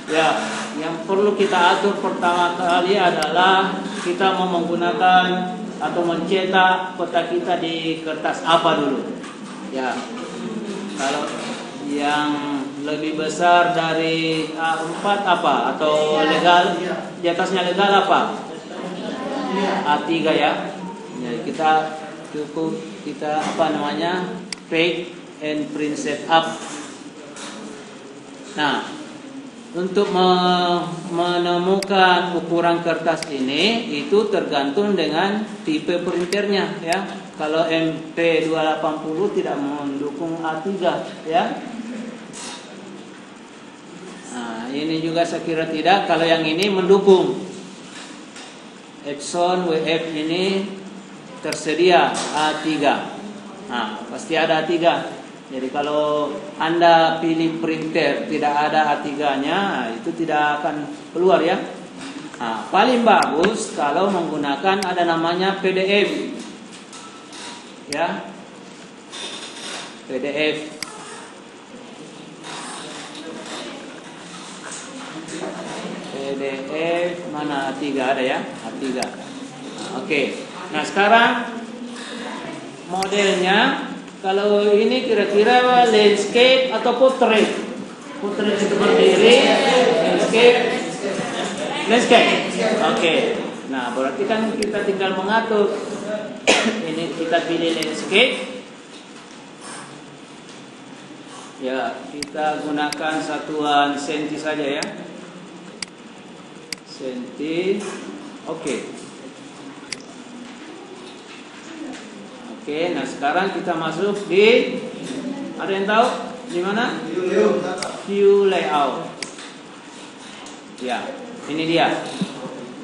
Ya, yang perlu kita atur pertama kali adalah kita mau menggunakan atau mencetak peta kita di kertas apa dulu. Ya, kalau yang lebih besar dari A4 apa? Atau legal, di atasnya legal apa? A3 ya. Ya, kita cukup kita take and print set up. Nah, untuk menemukan ukuran kertas ini itu tergantung dengan tipe printernya ya. Kalau MP280 tidak mendukung A3 ya. Nah, ini juga saya kira tidak. Kalau yang ini mendukung. Epson WF ini tersedia A3. Nah, pasti ada A3. Jadi kalau Anda pilih printer tidak ada A3-nya, itu tidak akan keluar ya. Nah, paling bagus kalau menggunakan ada namanya PDF. Ya. PDF. PDF mana A3 ada ya? A3. Nah, oke. Nah, sekarang modelnya kalau ini kira-kira landscape atau portrait? Portrait itu berdiri, landscape. Oke. Nah, berarti kan kita tinggal mengatur. Ini kita pilih landscape. Ya, kita gunakan satuan senti saja ya. Senti. Oke. Oke, nah sekarang kita masuk di, ada yang tahu di mana? View layout. Ya, ini dia.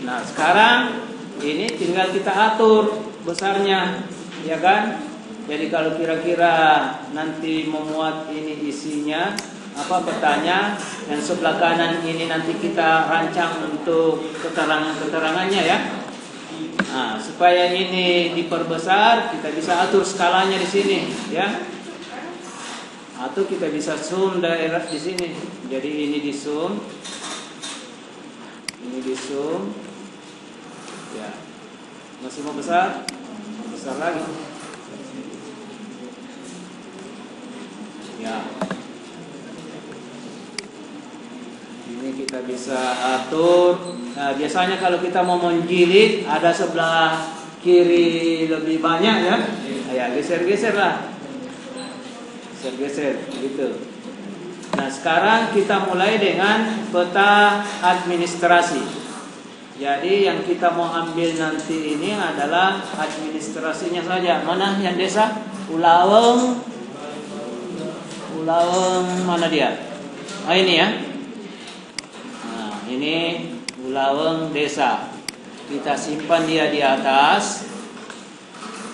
Nah sekarang ini tinggal kita atur besarnya, ya kan? Jadi kalau kira-kira nanti memuat ini isinya apa petanya, dan sebelah kanan ini nanti kita rancang untuk keterangannya ya. Nah, supaya ini diperbesar, kita bisa atur skalanya di sini, ya. Atau kita bisa zoom daerah di sini. Jadi ini di zoom, ini di zoom, ya. Masih mau besar, besar lagi, ya. Ini kita bisa atur. Nah, biasanya kalau kita mau menjilid ada sebelah kiri lebih banyak ya. Ya geser-geser lah. Geser-geser gitu. Nah, sekarang kita mulai dengan peta administrasi. Jadi yang kita mau ambil nanti ini adalah administrasinya saja. Mana yang desa? Ulaweng mana dia? Oh ini ya. Ini Ulaweng desa. Kita simpan dia di atas.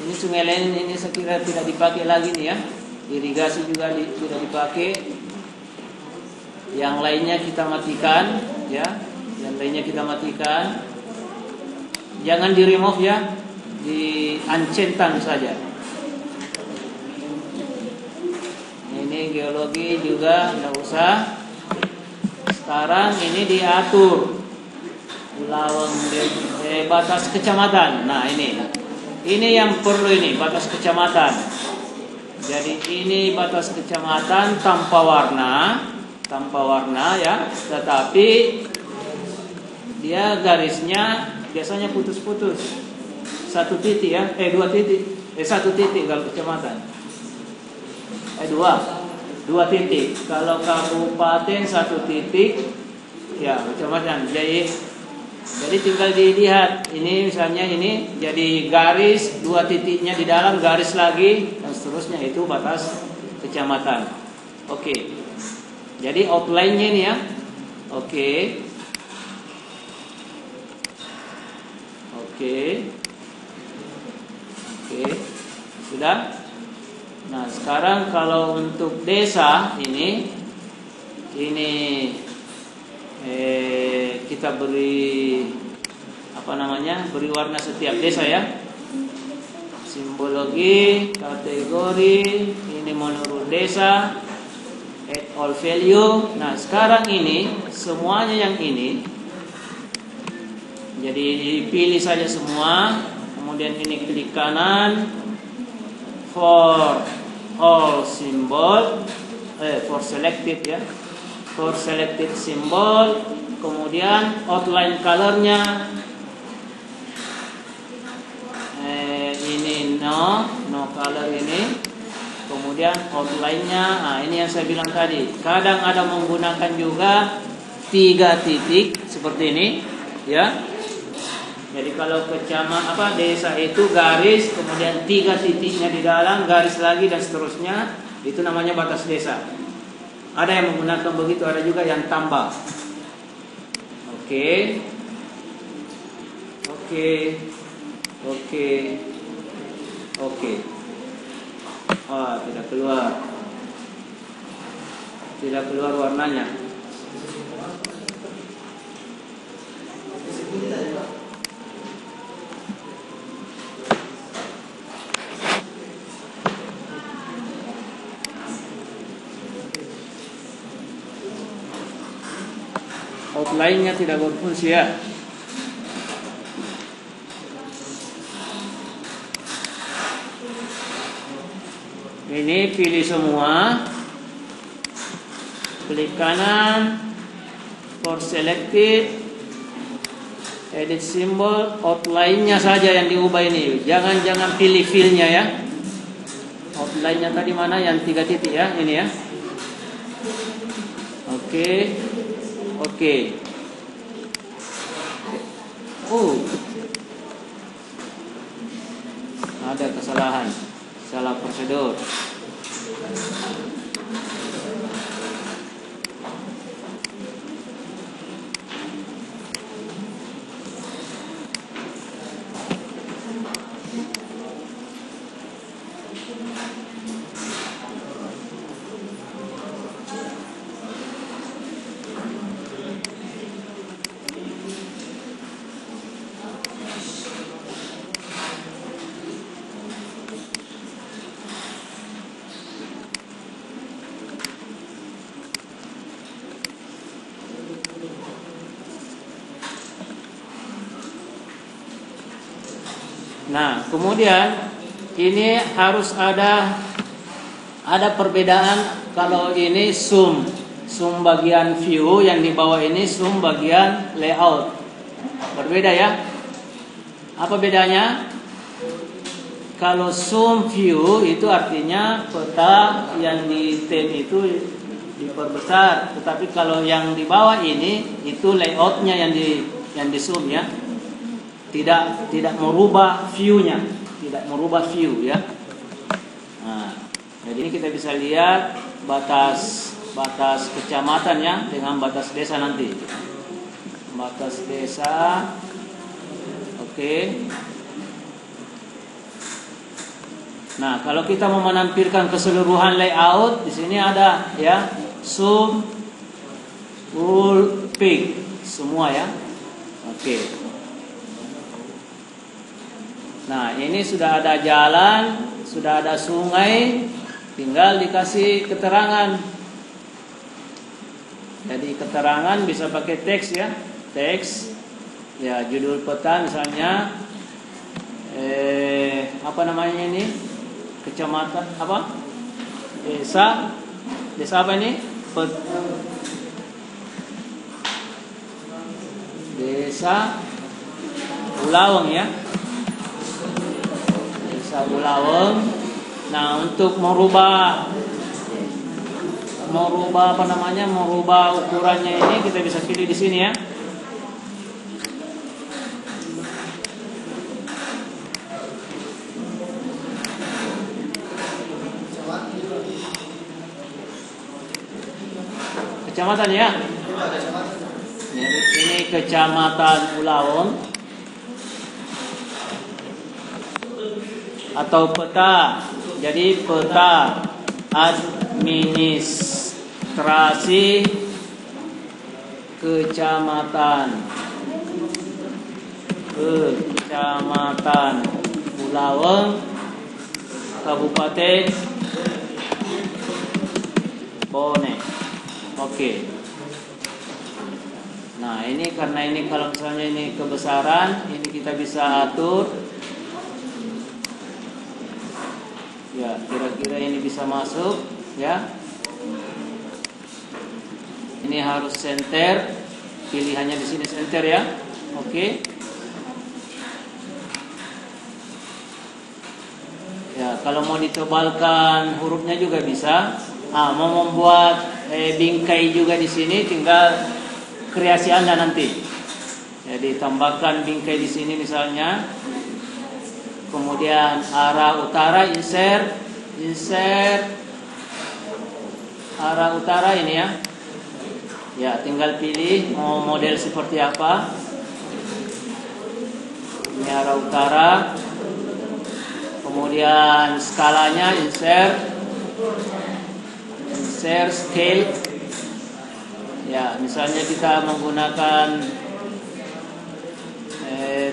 Ini Sungai Len ini saya kira tidak dipakai lagi nih ya. Irigasi juga tidak dipakai. Yang lainnya kita matikan ya. Yang lainnya kita matikan. Jangan di remove ya. Di uncentang saja. Ini geologi juga tidak usah. Sekarang ini diatur Ulaweng batas kecamatan. Nah ini yang perlu ini batas kecamatan. Jadi ini batas kecamatan tanpa warna ya. Tetapi dia garisnya biasanya putus-putus. Satu titik ya, dua titik. Satu titik kalau kecamatan. Dua titik. Kalau kabupaten satu titik, ya macam-macam. Jadi tinggal dilihat. Ini misalnya ini jadi garis, dua titiknya di dalam, garis lagi, dan seterusnya itu batas kecamatan. Oke. Jadi outline-nya ini ya. Oke. Sudah? Nah, sekarang kalau untuk desa ini kita beri beri warna setiap desa ya. Simbologi, kategori, ini menurut desa, add all value. Nah, sekarang ini semuanya yang ini. Jadi dipilih saja semua. Kemudian ini klik kanan for all symbol, for selected ya. For selected symbol. Kemudian outline colornya ini no color ini. Kemudian outline-nya, nah ini yang saya bilang tadi. Kadang ada menggunakan juga 3 titik seperti ini, ya. Jadi kalau desa itu garis, kemudian 3 titiknya di dalam, garis lagi dan seterusnya, itu namanya batas desa. Ada yang menggunakan begitu, ada juga yang tambah. Oke. Tidak keluar warnanya. Outline-nya tidak berfungsi ya. Ini pilih semua, klik kanan for selected, edit symbol, outline-nya saja yang diubah ini. Jangan pilih fill-nya ya. Outline-nya tadi mana yang 3 titik ya, ini ya. Oke. Ada kesalahan. Salah prosedur. Nah, kemudian ini harus ada perbedaan. Kalau ini zoom bagian view, yang di bawah ini zoom bagian layout. Berbeda ya. Apa bedanya? Kalau zoom view itu artinya peta yang di tab itu diperbesar, tetapi kalau yang di bawah ini itu layoutnya yang di zoom ya. Tidak merubah view-nya, ya. Nah, jadi ini kita bisa lihat batas kecamatan ya dengan batas desa nanti. Batas desa. Oke. Nah, kalau kita mau menampilkan keseluruhan layout, di sini ada ya, zoom, full pick, semua ya. Oke. Nah, ini sudah ada jalan, sudah ada sungai, tinggal dikasih keterangan. Jadi keterangan bisa pakai teks ya, teks. Ya, judul peta misalnya, apa namanya ini? Kecamatan apa? Desa apa ini? Desa Ulaweng ya. Ulaweng. Nah, untuk merubah ukurannya ini kita bisa pilih di sini ya. Kecamatan ya. Ini Kecamatan Ulaweng. Atau peta. Jadi peta administrasi kecamatan Ulaweng, Kabupaten Bone. Oke. Nah, ini karena ini kalau misalnya ini kebesaran, ini kita bisa atur. Ya, kira-kira ini bisa masuk, ya. Ini harus center. Pilihannya di sini center ya. Oke. Ya, kalau mau ditebalkan hurufnya juga bisa. Mau membuat bingkai juga di sini, tinggal kreasi Anda nanti. Jadi tambahkan bingkai di sini misalnya. Kemudian arah utara insert arah utara ini ya. Ya, tinggal pilih mau model seperti apa. Ini arah utara. Kemudian skalanya insert scale. Ya, misalnya kita menggunakan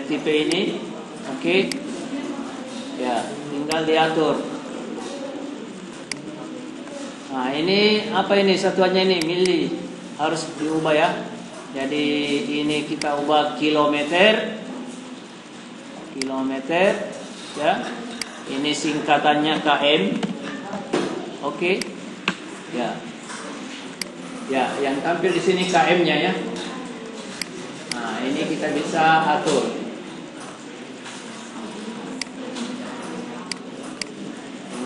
tipe ini, oke. Ya, tinggal diatur. Nah, ini apa ini satuannya ini mili, harus diubah ya. Jadi ini kita ubah kilometer, ya. Ini singkatannya km, oke. Ya. Ya, yang tampil di sini km-nya ya. Nah, ini kita bisa atur.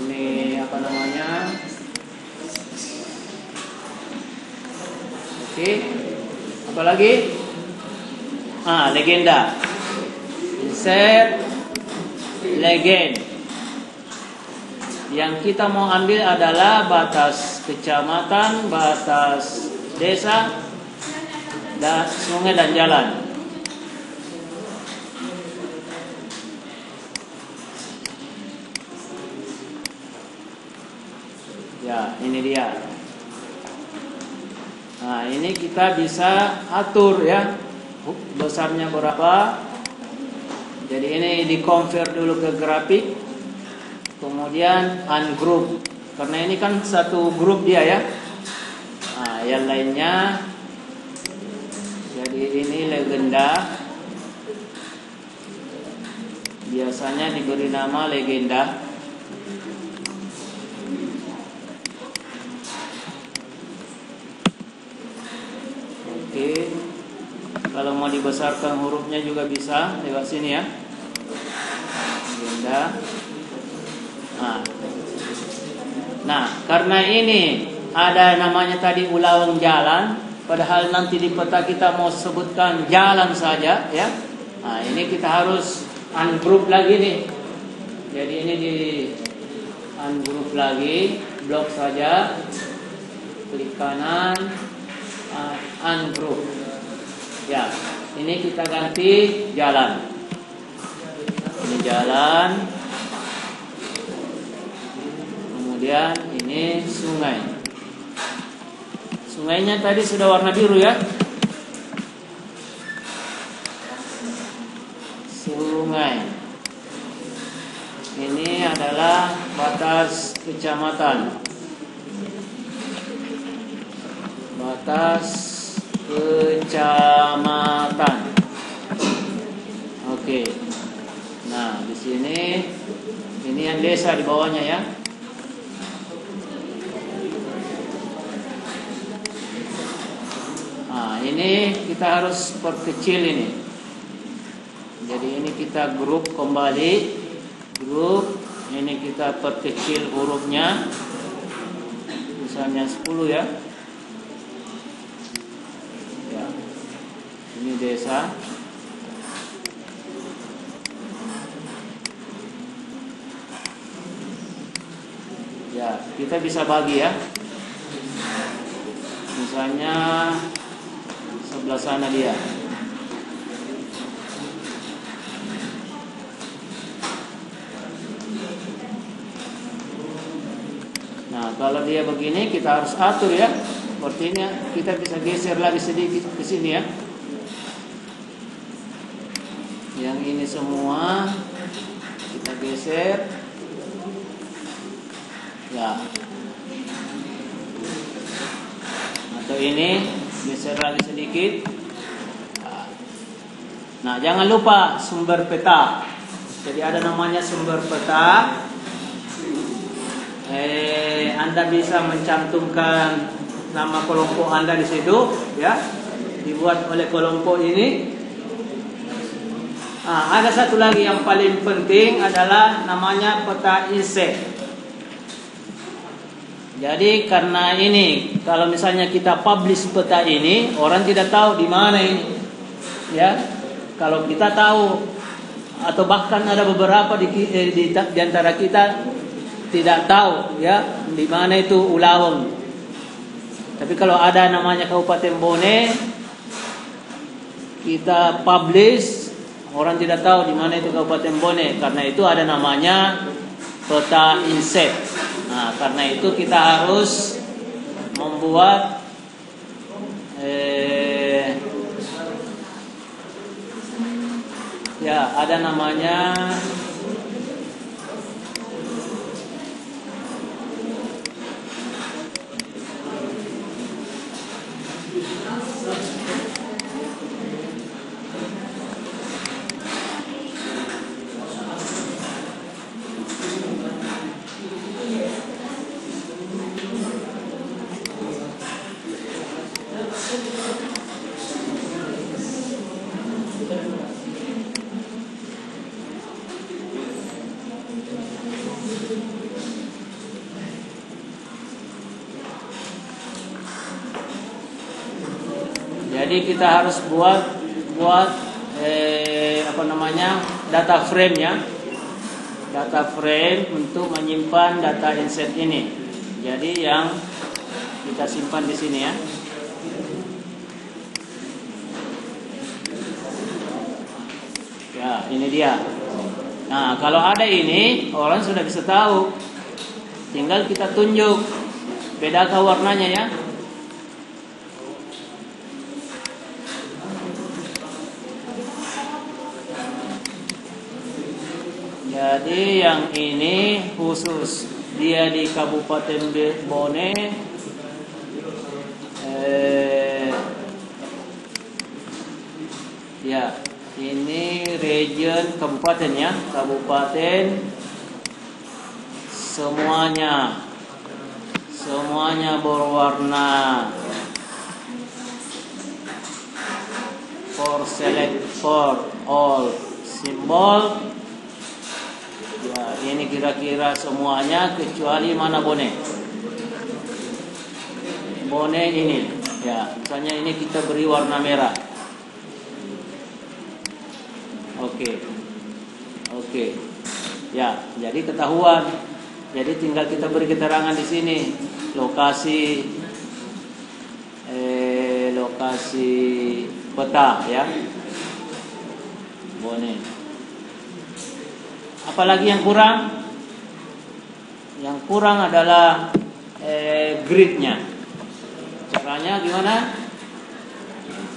Ini apa namanya? Oke. Apa lagi? Legenda. Insert legend. Yang kita mau ambil adalah batas kecamatan, batas desa, dan sungai dan jalan. Ya, ini dia. Nah, ini kita bisa atur ya, besarnya berapa. Jadi ini di-convert dulu ke grafik. Kemudian ungroup, karena ini kan satu grup dia ya. Nah, yang lainnya, jadi ini legenda, biasanya diberi nama legenda. Oke, kalau mau dibesarkan hurufnya juga bisa lewat sini ya, legenda. Nah, karena ini ada namanya tadi ulang jalan, padahal nanti di peta kita mau sebutkan jalan saja ya. Nah, ini kita harus ungroup lagi nih. Jadi ini di ungroup lagi, blok saja, klik kanan, ungroup. Ya, ini kita ganti jalan. Ini jalan. Kemudian ini sungai. Sungainya tadi sudah warna biru ya. Sungai. Ini adalah batas kecamatan. Batas kecamatan. Oke. Nah, di sini ini yang desa di bawahnya ya. Ini kita harus perkecil ini. Jadi ini kita grup kembali. Grup. Ini kita perkecil hurufnya. Misalnya 10 ya. Ya. Ini desa. Ya, kita bisa bagi ya. Misalnya sebelah sana dia. Nah, kalau dia begini kita harus atur ya. Seperti ini kita bisa geser lagi sedikit ke sini ya. Yang ini semua kita geser. Ya. Untuk ini geser lagi sedikit. Nah, jangan lupa sumber peta. Jadi ada namanya sumber peta. Anda bisa mencantumkan nama kelompok Anda di situ, ya. Dibuat oleh kelompok ini. Ada satu lagi yang paling penting adalah namanya peta inset. Jadi karena ini, kalau misalnya kita publish peta ini, orang tidak tahu di mana ini, ya. Kalau kita tahu, atau bahkan ada beberapa di antara kita tidak tahu, ya, di mana itu Ulaweng. Tapi kalau ada namanya Kabupaten Bone, kita publish, orang tidak tahu di mana itu Kabupaten Bone. Karena itu ada namanya peta inset. Nah, karena itu kita harus membuat ya, ada namanya jadi kita harus buat data frame, ya. Data frame untuk menyimpan data inset ini. Jadi yang kita simpan di sini, ya. Ya, ini dia. Nah, kalau ada ini, orang sudah bisa tahu. Tinggal kita tunjuk. Bedakah warnanya, ya? Jadi yang ini khusus dia di Kabupaten Bone, ya, ini region kabupaten, ya, kabupaten semuanya berwarna. For select for all simbol. Ya, ini kira-kira semuanya kecuali mana Bone. Bone ini, ya, misalnya ini kita beri warna merah. Oke. Ya, jadi ketahuan. Jadi tinggal kita beri keterangan di sini lokasi peta, ya. Bone. Apalagi yang kurang? Yang kurang adalah gridnya. Caranya gimana?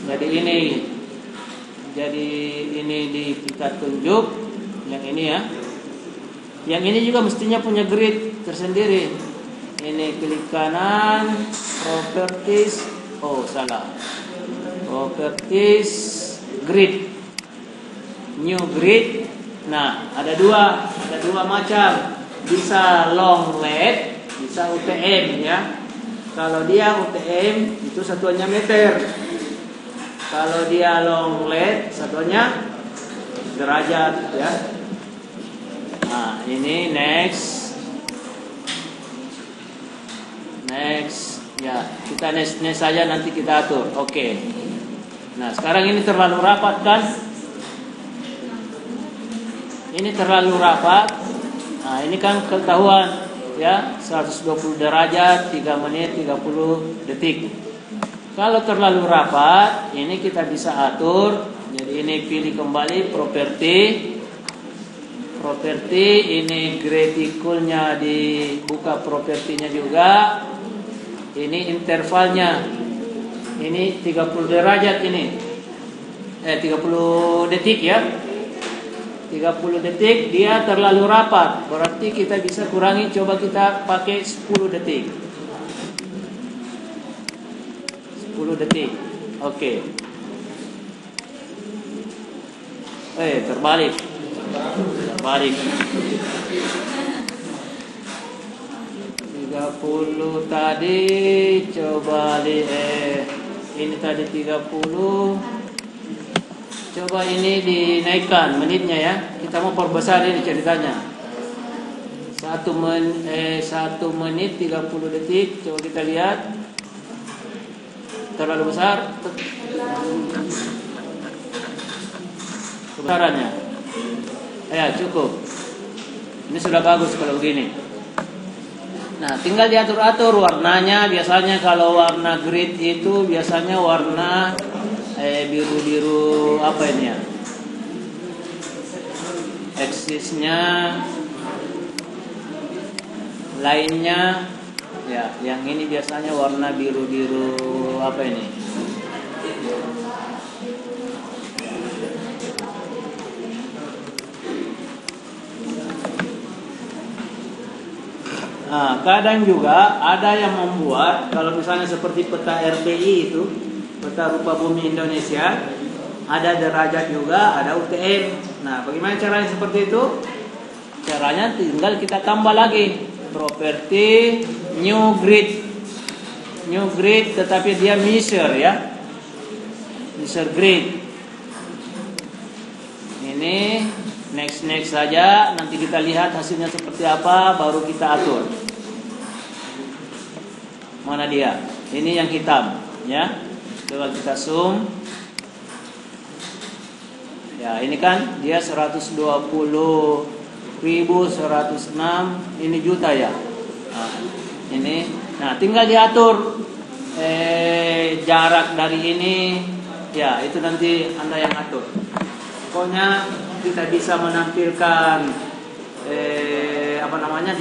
Jadi ini kita tunjuk yang ini, ya. Yang ini juga mestinya punya grid tersendiri. Ini klik kanan, properties. Oh, salah. Properties, grid. New grid. Nah, ada dua macam. Bisa long lead, bisa UTM, ya. Kalau dia UTM itu satuannya meter. Kalau dia long lead satuannya derajat, ya. Nah, ini next, ya. Kita next saja, nanti kita atur. Oke. Nah, sekarang ini terlalu rapat, kan? Ini terlalu rapat. Nah, ini kan ketahuan, ya, 120 derajat, 3 menit 30 detik. Kalau terlalu rapat, ini kita bisa atur. Jadi ini pilih kembali properti, ini graticulnya dibuka, propertinya juga. Ini intervalnya. Ini 30 derajat ini. 30 detik, ya. 30 detik dia terlalu rapat. Berarti kita bisa kurangi, coba kita pakai 10 detik. detik. Oke. Terbalik. 30 tadi, coba ini tadi 30. Coba ini dinaikkan menitnya ya. Kita mau perbesar ini ceritanya. 1 menit 30 detik. Coba kita lihat. Terlalu besar. Kebesarannya. Ya, cukup. Ini sudah bagus kalau begini. Nah, tinggal diatur-atur warnanya. Biasanya kalau warna grid itu biasanya warna biru-biru apa ini ya? Eksisnya, lainnya ya. Yang ini biasanya warna biru-biru apa ini? Nah, kadang juga ada yang membuat, kalau misalnya seperti peta RPI itu, peta rupa bumi Indonesia, ada derajat juga, ada UTM. Nah, bagaimana caranya seperti itu? Caranya tinggal kita tambah lagi properti new grid, tetapi dia measure ya, measure grid. Ini next saja, nanti kita lihat hasilnya seperti apa, baru kita atur. Mana dia? Ini yang hitam, ya. Coba kita zoom. Ya, ini kan dia 120.106, ini juta ya. Nah, ini. Nah, tinggal diatur jarak dari ini. Ya, itu nanti Anda yang atur. Pokoknya kita bisa menampilkan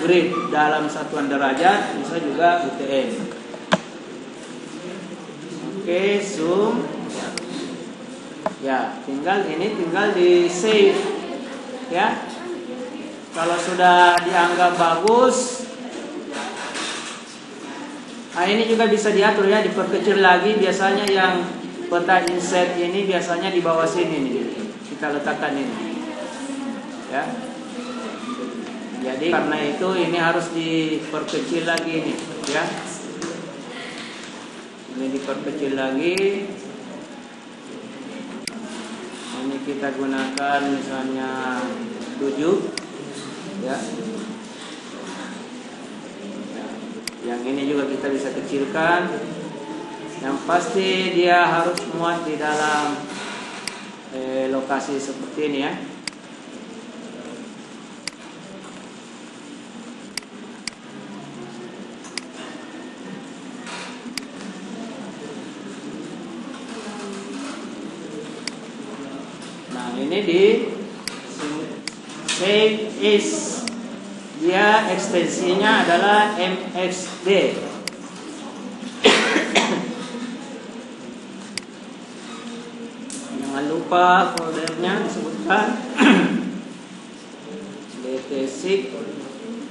grid dalam satuan derajat, bisa juga UTM. Oke, zoom. Ya, tinggal di save. Ya. Kalau sudah dianggap bagus, nah ini juga bisa diatur ya, diperkecil lagi. Biasanya yang peta inset ini biasanya di bawah sini nih. Kita letakkan ini. Ya. Jadi karena itu ini harus diperkecil lagi nih, ya. Ini diperkecil lagi. Ini kita gunakan misalnya 7, ya. Yang ini juga kita bisa kecilkan. Yang pasti dia harus muat di dalam lokasi seperti ini ya. Ini di save is, dia ekstensinya adalah MXD. Jangan lupa foldernya disebutkan DT6.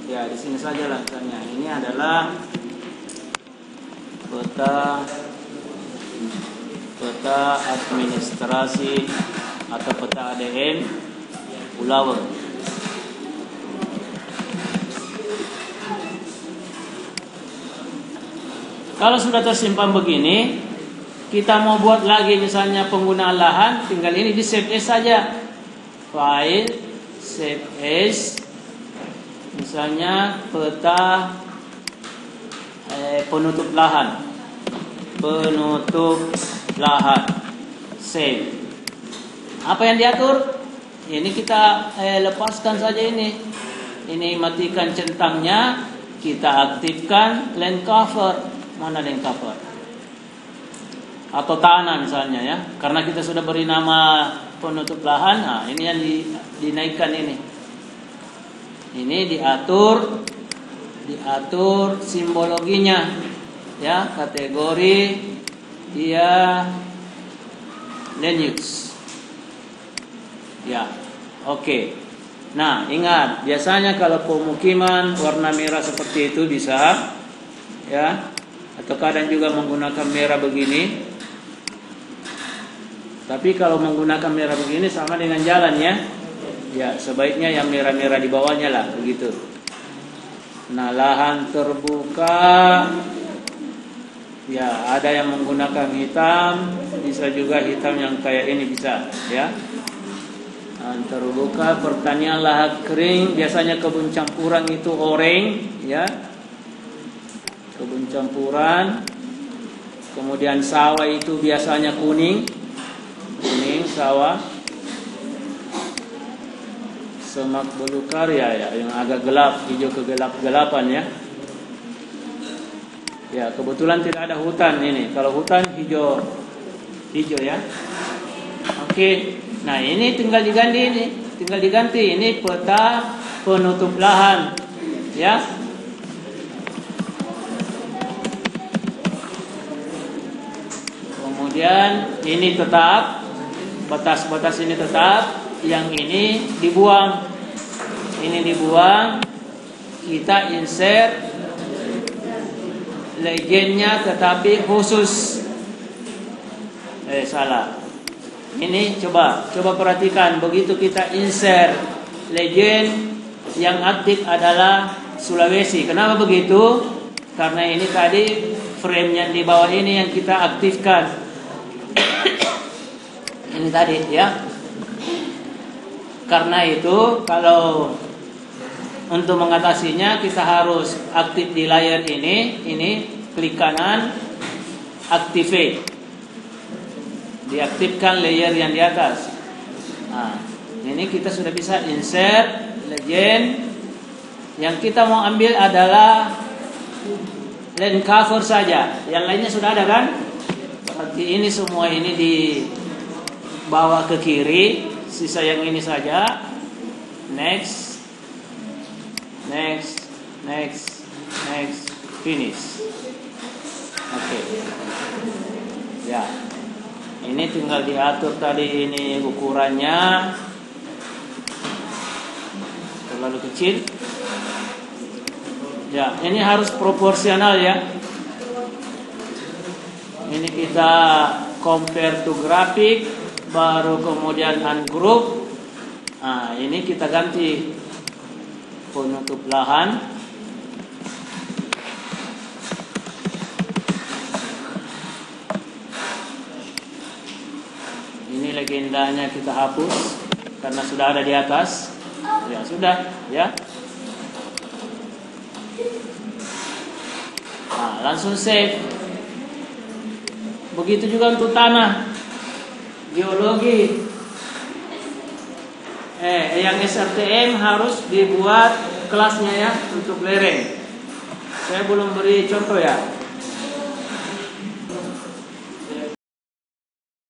Ya, di sini saja lah misalnya. Ini adalah peta administrasi atau peta ADN Pulau. Kalau sudah tersimpan begini, kita mau buat lagi misalnya penggunaan lahan, tinggal ini di save as saja. File, save as, misalnya peta penutup lahan, save. Apa yang diatur? Ini kita lepaskan saja ini. Ini matikan centangnya, kita aktifkan land cover. Mana land cover? Atau tanah misalnya ya. Karena kita sudah beri nama penutup lahan. Nah, ini yang dinaikkan ini. Ini diatur simbologinya. Ya, kategori dia land use. Ya, oke. Nah, ingat, biasanya kalau pemukiman warna merah seperti itu bisa, ya, atau kadang juga menggunakan merah begini. Tapi kalau menggunakan merah begini sama dengan jalan ya. Ya, sebaiknya yang merah-merah di bawahnya lah, begitu. Nah, lahan terbuka. Ya, ada yang menggunakan hitam, bisa juga hitam yang kayak ini bisa, ya. Lahan terbuka, pertanian lahan kering, biasanya kebun campuran itu oranye, ya. Kebun campuran. Kemudian sawah itu biasanya kuning sawah. Semak belukar ya, yang agak gelap, hijau kegelap-gelapan ya. Ya, kebetulan tidak ada hutan ini. Kalau hutan hijau ya. Oke. Nah, ini tinggal diganti ini peta penutup lahan ya. Kemudian ini tetap, batas-batas ini tetap, yang ini dibuang. Ini dibuang, kita insert legendnya tetapi khusus. Salah. Ini coba perhatikan, begitu kita insert legend yang aktif adalah Sulawesi. Kenapa begitu? Karena ini tadi frame yang di bawah ini yang kita aktifkan. Ini tadi ya. Karena itu kalau untuk mengatasinya kita harus aktif di layar ini klik kanan, activate. Diaktifkan layer yang di atas. Nah, ini kita sudah bisa insert legend. Yang kita mau ambil adalah land cover saja. Yang lainnya sudah ada kan? Berarti ini semua ini dibawa ke kiri. Sisa yang ini saja. Next, finish. Oke. Ya. Ini tinggal diatur tadi ini ukurannya. Terlalu kecil. Ya, ini harus proporsional ya. Ini kita compare to grafik, baru kemudian ungroup. Nah, ini kita ganti penutup lahan. Ini legendanya kita hapus karena sudah ada di atas. Ya sudah, ya. Nah, langsung save. Begitu juga untuk tanah, geologi. Yang SRTM harus dibuat kelasnya ya untuk lereng. Saya belum beri contoh ya.